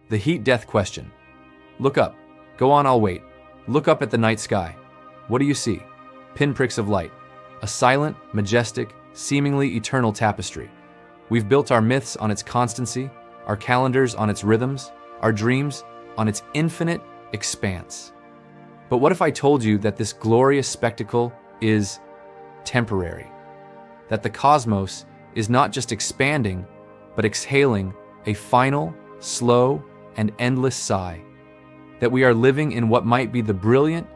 The heat death question. Look up. Go on, I'll wait. Look up at the night sky. What do you see? Pinpricks of light. A silent, majestic, seemingly eternal tapestry. We've built our myths on its constancy, our calendars on its rhythms, our dreams on its infinite expanse. But what if I told you that this glorious spectacle is temporary? That the cosmos is not just expanding, but exhaling a final, slow, and endless sigh. That we are living in what might be the brilliant,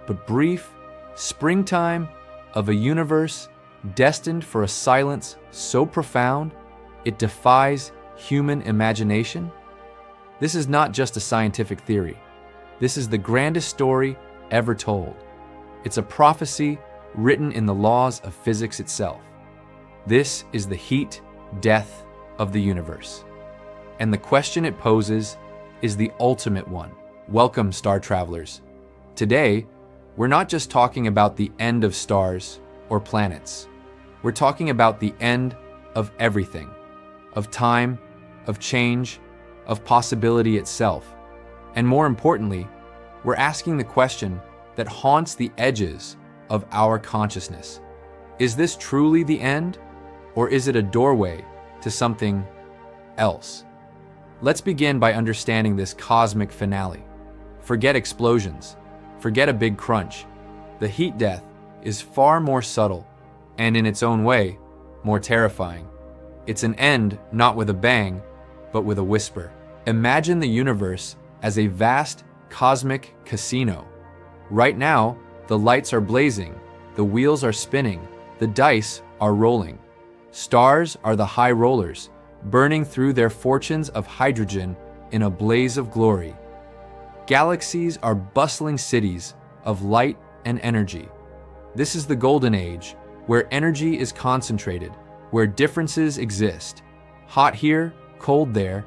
but brief, springtime of a universe destined for a silence so profound it defies human imagination? This is not just a scientific theory. This is the grandest story ever told. It's a prophecy written in the laws of physics itself. This is the heat death of the universe. And the question it poses is the ultimate one. Welcome, star travelers. Today, we're not just talking about the end of stars or planets. We're talking about the end of everything, of time, of change, of possibility itself. And more importantly, we're asking the question that haunts the edges of our consciousness. Is this truly the end, or is it a doorway to something else? Let's begin by understanding this cosmic finale. Forget explosions. Forget a big crunch. The heat death is far more subtle and, in its own way, more terrifying. It's an end not with a bang, but with a whisper. Imagine the universe as a vast cosmic casino. Right now, the lights are blazing, the wheels are spinning, the dice are rolling. Stars are the high rollers, burning through their fortunes of hydrogen in a blaze of glory. Galaxies are bustling cities of light and energy. This is the golden age, where energy is concentrated, where differences exist. Hot here, cold there,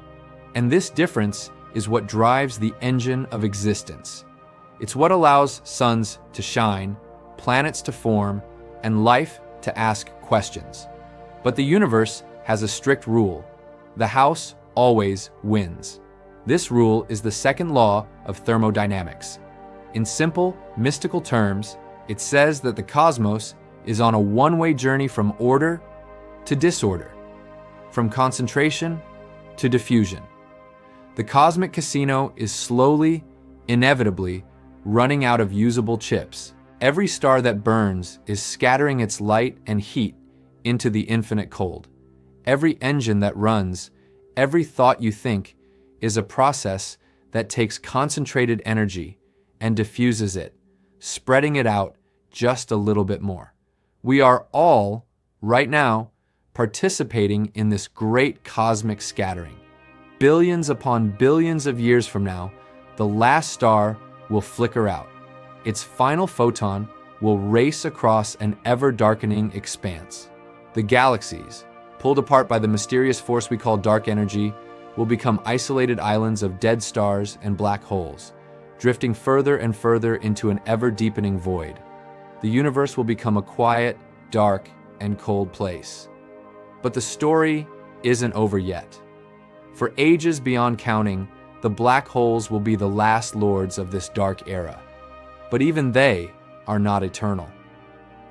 and this difference is what drives the engine of existence. It's what allows suns to shine, planets to form, and life to ask questions. But the universe has a strict rule. The house always wins. This rule is the second law of thermodynamics. In simple, mystical terms, it says that the cosmos is on a one-way journey from order to disorder, from concentration to diffusion. The cosmic casino is slowly, inevitably, running out of usable chips. Every star that burns is scattering its light and heat into the infinite cold. Every engine that runs, every thought you think, is a process that takes concentrated energy and diffuses it, spreading it out just a little bit more. We are all, right now, participating in this great cosmic scattering. Billions upon billions of years from now, the last star will flicker out. Its final photon will race across an ever-darkening expanse. The galaxies, pulled apart by the mysterious force we call dark energy, will become isolated islands of dead stars and black holes, drifting further and further into an ever-deepening void. The universe will become a quiet, dark, and cold place. But the story isn't over yet. For ages beyond counting, the black holes will be the last lords of this dark era. But even they are not eternal.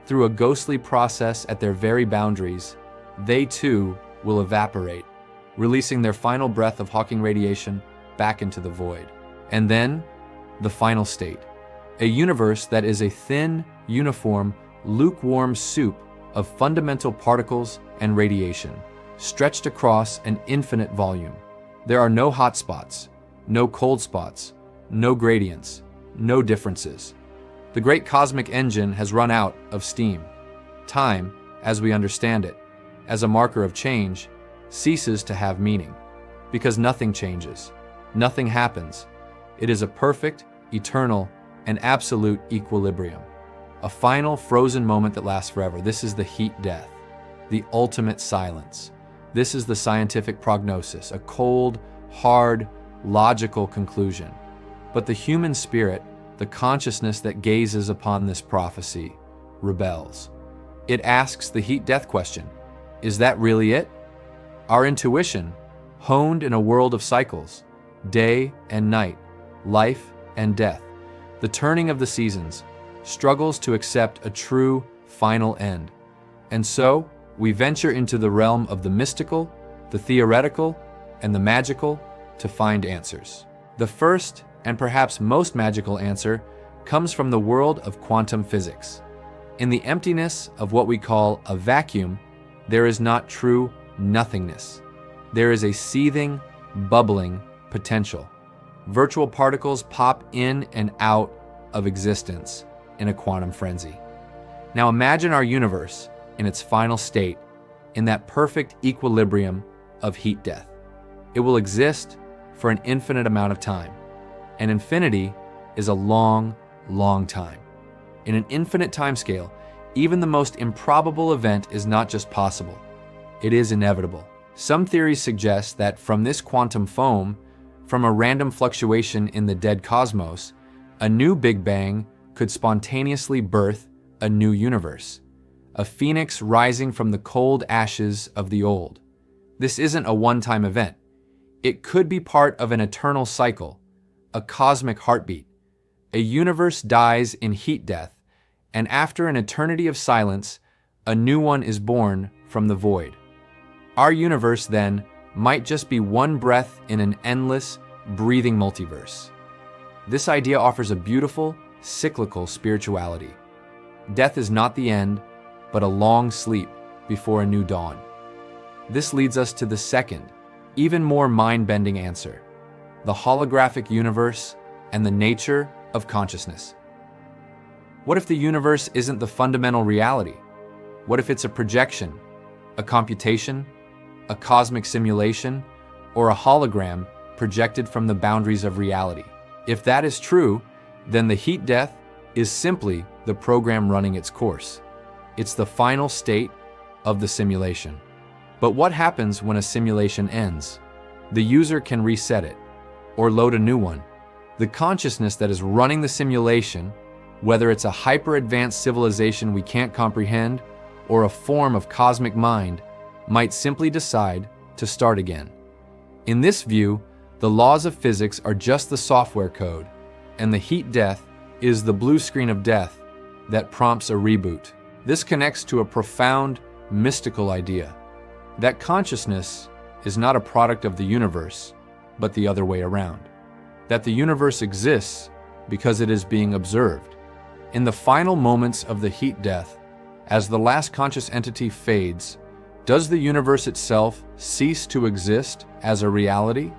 Through a ghostly process at their very boundaries, they too will evaporate, releasing their final breath of Hawking radiation back into the void. And then, the final state. A universe that is a thin, uniform, lukewarm soup of fundamental particles and radiation, stretched across an infinite volume. There are no hot spots, no cold spots, no gradients, no differences. The great cosmic engine has run out of steam. Time, as we understand it, as a marker of change, ceases to have meaning, because nothing changes, nothing happens. It is a perfect, eternal, and absolute equilibrium. A final frozen moment that lasts forever. This is the heat death, the ultimate silence. This is the scientific prognosis, a cold, hard, logical conclusion. But the human spirit, the consciousness that gazes upon this prophecy, rebels. It asks the heat death question. Is that really it? Our intuition, honed in a world of cycles, day and night, life and death, the turning of the seasons, struggles to accept a true final end. And so, we venture into the realm of the mystical, the theoretical, and the magical to find answers. The first, and perhaps most magical answer, comes from the world of quantum physics. In the emptiness of what we call a vacuum, there is not true nothingness. There is a seething, bubbling potential. Virtual particles pop in and out of existence in a quantum frenzy. Now imagine our universe in its final state, in that perfect equilibrium of heat death. It will exist for an infinite amount of time. And infinity is a long, long time. In an infinite timescale, even the most improbable event is not just possible, it is inevitable. Some theories suggest that from this quantum foam, from a random fluctuation in the dead cosmos, a new Big Bang could spontaneously birth a new universe, a phoenix rising from the cold ashes of the old. This isn't a one-time event. It could be part of an eternal cycle, a cosmic heartbeat. A universe dies in heat death, and after an eternity of silence, a new one is born from the void. Our universe, then, might just be one breath in an endless, breathing multiverse. This idea offers a beautiful, cyclical spirituality. Death is not the end, but a long sleep before a new dawn. This leads us to the second, even more mind-bending answer: the holographic universe and the nature of consciousness. What if the universe isn't the fundamental reality? What if it's a projection, a computation, a cosmic simulation, or a hologram projected from the boundaries of reality? If that is true, then the heat death is simply the program running its course. It's the final state of the simulation. But what happens when a simulation ends? The user can reset it, or load a new one. The consciousness that is running the simulation, whether it's a hyper-advanced civilization we can't comprehend, or a form of cosmic mind, might simply decide to start again. In this view, the laws of physics are just the software code, and the heat death is the blue screen of death that prompts a reboot. This connects to a profound, mystical idea, that consciousness is not a product of the universe, but the other way around. That the universe exists because it is being observed. In the final moments of the heat death, as the last conscious entity fades, does the universe itself cease to exist as a reality?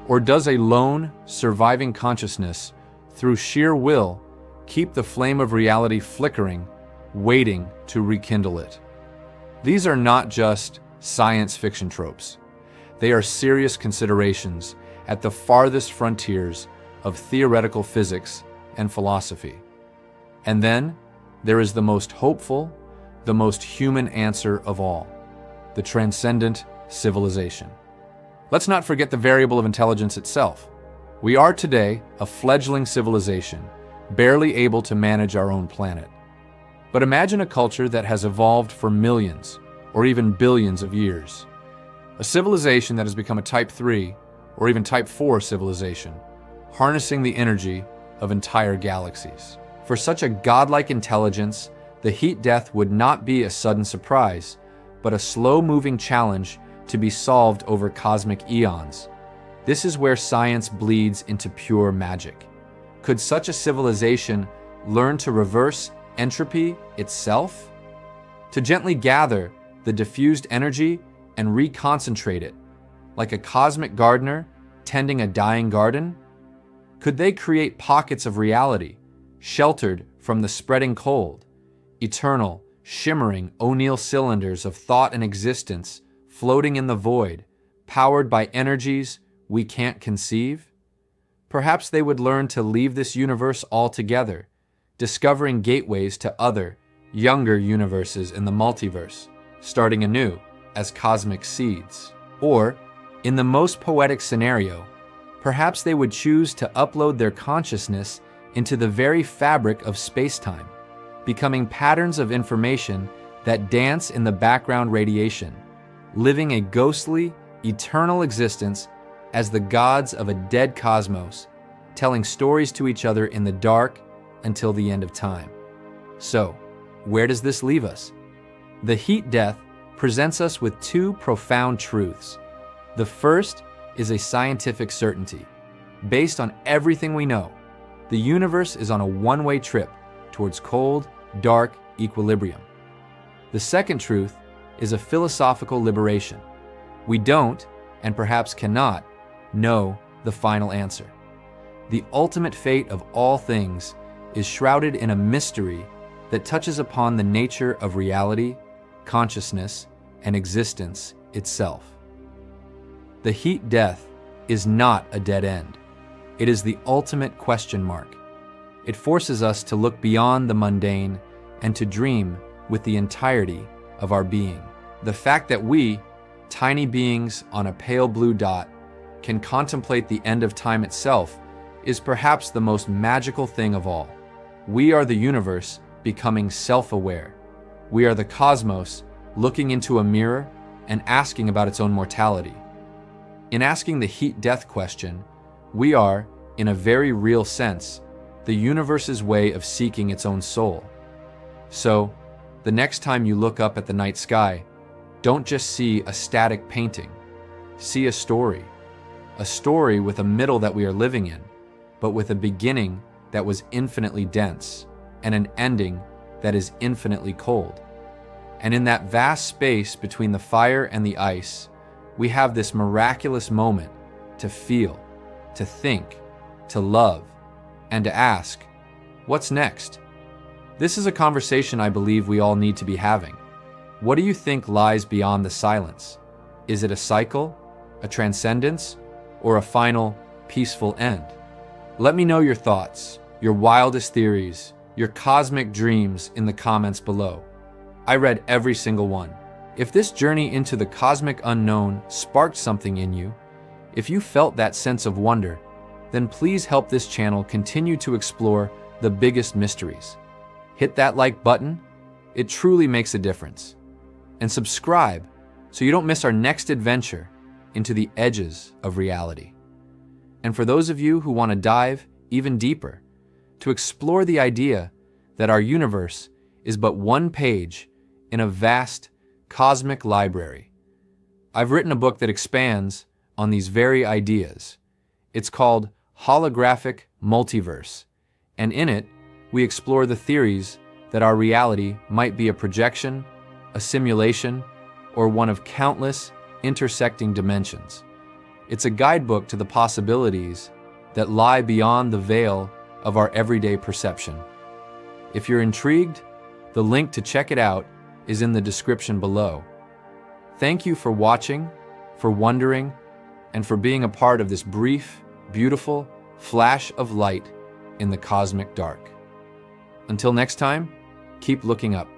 Or does a lone, surviving consciousness, through sheer will, keep the flame of reality flickering, waiting to rekindle it? These are not just science fiction tropes. They are serious considerations at the farthest frontiers of theoretical physics and philosophy. And then there is the most hopeful, the most human answer of all: the transcendent civilization. Let's not forget the variable of intelligence itself. We are today a fledgling civilization, barely able to manage our own planet. But imagine a culture that has evolved for millions, or even billions of years. A civilization that has become a Type 3 or even Type 4 civilization, harnessing the energy of entire galaxies. For such a godlike intelligence, the heat death would not be a sudden surprise, but a slow-moving challenge to be solved over cosmic eons. This is where science bleeds into pure magic. Could such a civilization learn to reverse entropy itself? To gently gather the diffused energy and reconcentrate it, like a cosmic gardener tending a dying garden? Could they create pockets of reality, sheltered from the spreading cold, eternal, shimmering O'Neill cylinders of thought and existence floating in the void, powered by energies we can't conceive? Perhaps they would learn to leave this universe altogether, discovering gateways to other, younger universes in the multiverse, starting anew as cosmic seeds. Or, in the most poetic scenario, perhaps they would choose to upload their consciousness into the very fabric of space-time, becoming patterns of information that dance in the background radiation, living a ghostly, eternal existence as the gods of a dead cosmos, telling stories to each other in the dark until the end of time. So, where does this leave us? The heat death presents us with two profound truths. The first is a scientific certainty. Based on everything we know, the universe is on a one-way trip towards cold, dark equilibrium. The second truth is a philosophical liberation. We don't, and perhaps cannot, know the final answer. The ultimate fate of all things is shrouded in a mystery that touches upon the nature of reality, consciousness, and existence itself. The heat death is not a dead end. It is the ultimate question mark. It forces us to look beyond the mundane and to dream with the entirety of our being. The fact that we, tiny beings on a pale blue dot, can contemplate the end of time itself is perhaps the most magical thing of all. We are the universe becoming self-aware. We are the cosmos looking into a mirror and asking about its own mortality. In asking the heat-death question, we are, in a very real sense, the universe's way of seeking its own soul. So, the next time you look up at the night sky, don't just see a static painting. See a story with a middle that we are living in, but with a beginning that was infinitely dense and an ending that is infinitely cold. And in that vast space between the fire and the ice, we have this miraculous moment to feel, to think, to love, and to ask, what's next? This is a conversation I believe we all need to be having. What do you think lies beyond the silence? Is it a cycle, a transcendence, or a final, peaceful end? Let me know your thoughts, your wildest theories, your cosmic dreams in the comments below. I read every single one. If this journey into the cosmic unknown sparked something in you, if you felt that sense of wonder, then please help this channel continue to explore the biggest mysteries. Hit that like button, it truly makes a difference. And subscribe so you don't miss our next adventure into the edges of reality. And for those of you who want to dive even deeper, to explore the idea that our universe is but one page in a vast cosmic library, I've written a book that expands on these very ideas. It's called Holographic Multiverse, and in it, we explore the theories that our reality might be a projection, a simulation, or one of countless intersecting dimensions. It's a guidebook to the possibilities that lie beyond the veil of our everyday perception. If you're intrigued, the link to check it out is in the description below. Thank you for watching, for wondering, and for being a part of this brief, beautiful flash of light in the cosmic dark. Until next time, keep looking up.